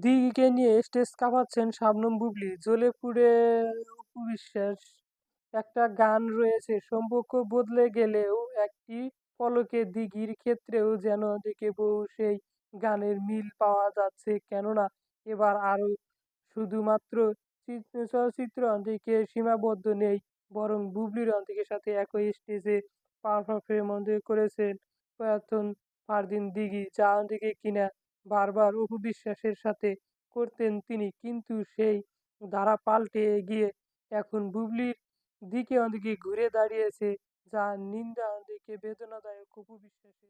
দিঘিকে নিয়ে স্টেজ কাঁপাচ্ছেন শাবনূর বুবলী, জ্বলে পুড়ে অপু বিশ্বাস। একটা গান রয়েছে, সম্পর্ক বদলে গেলেও একটি পলকে দিঘির ক্ষেত্রেও যেন দেখেবো সেই গানের মিল পাওয়া যাচ্ছে। কেননা এবার আরও শুধুমাত্র চলচ্চিত্র অন্তিকে সীমাবদ্ধ নেই, বরং বুবলির অন্তিকের সাথে একই স্টেজে পারফর্ম করেছেন প্রয়াতন ফারদিন দিঘি, যা অন্তিকে কিনা বারবার অপু বিশ্বাসের সাথে করতেন তিনি, কিন্তু সেই ধারা পাল্টে গিয়ে এখন বুবলির দিকে অন্তিকে ঘুরে দাঁড়িয়েছে, যা নিন্দা অন্তিকে বেদনাদায়ক অপু বিশ্বাসের।